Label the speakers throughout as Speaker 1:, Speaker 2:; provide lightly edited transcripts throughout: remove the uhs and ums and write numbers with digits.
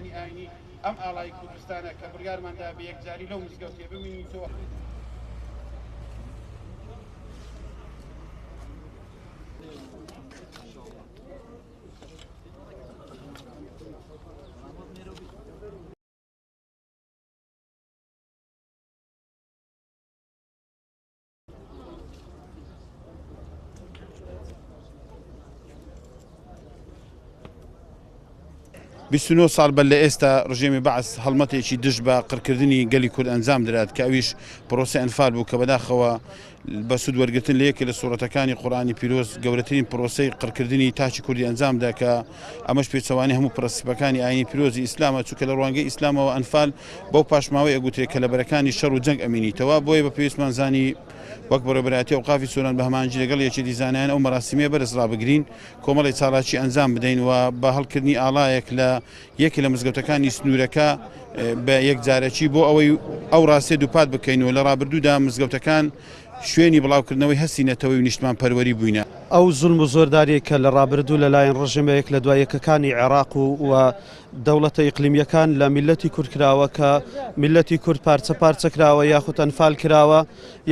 Speaker 1: مزگەوتەکانی ئاینی ئەم ئاڵای کوردستانە کە بڕیارماندا بە یەکجاری لەو مزگەوتێ ببینیتەوە. بیست ساڵ بە لە ئێستا ڕژێمی بەعس هەڵمەتێکی دژ بە قڕکردنی گەلی کورد ئەنجام درات کە ئەویش پرۆسە ئەنفال بوو کە بەداخەوە بە سوود وەرگرتن لە یەکێک لە سوورەتەکانی قورئانی پیرۆز گەورەترین پرۆسەی قڕکردنی تاچی کوردی ئەنجامدا کە ئەمەش پێچەوانەی هەموو پرەنسیپەکانی ئاینی پیرۆزی ئیسلامە چونکە لە ڕوانگەی ئیسلامەوە ئەنفال بەو پاشماوەی ئەگوترێت کە لە بەرەکانی شەڕ و جەنگ ئەمینیتەوە بۆیە بە پێویستمان زانی وەک بەڕێوەبەرایەتی ئەوقافی سووران بە هەمانجی لەگەڵ یەکێتی زانایان ئەو مەراسیمەیە بەرز ڕابگرین کۆمەڵی چالاکی ئەنجام بدەین و بە هەڵکردنی ئاڵایەک لە یەکی لە مزگەوتەکانی سنوورەکە بە یەکجارەکی بۆ ئەوەی ئەو ڕاستێ دووپات بکەینەوە لە ڕابردوودا مزگەوتەکان شوێنی بڵاوکردنەوەی هەستینەتەوەی و نیشتمان پەروەری بووینە.
Speaker 2: ئەو زوڵم و زۆرداریە کە لە ڕابردوو لەلایەن ڕژێمەیەک لە دوای یەکەکانی عێراق و دەوڵەتە ئیقلیمیەکان لە میلەتی کورد کراوە کە میلەتی کورد پارچە پارچە کراوە یاخود ئەنفال کراوە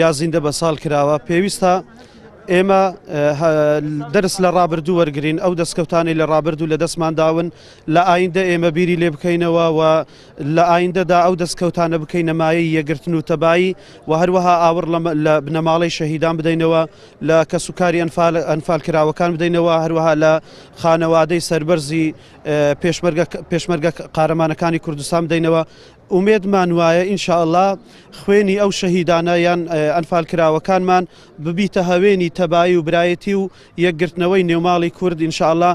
Speaker 2: یا زیندە بە ساڵ کراوە پێویستە ئێمە دەرس لە ڕابردوو وەرگین ئەو دەستکەوتانی لە ڕابردوو لە دەستمانداون لە ئایندە ئێمە بیری لێ بکەینەوە و لە ئایندەدا ئەو دەستکەوتانە بکەینە مایەی یەگرتن و تەبایی و هەروەها ئاور لە بنەماڵەی شەهیدان بدەینەوە لە کەسوکاری ئەنفال کراوەکان بدەینەوە هەروەها لە خانەوادەی سەربەرزی پێشمەرگە قارەمانەکانی کوردستان بدەینەوە. ئومێدمان وایە ئینشاءالله خوێنی ئەو شەهیدانە یان ئەنفال کراوەکانمان ببیتە هەوێنی تەبایی و برایەتی و یەکگرتنەوەی نێوماڵی کورد ئینشاءالله.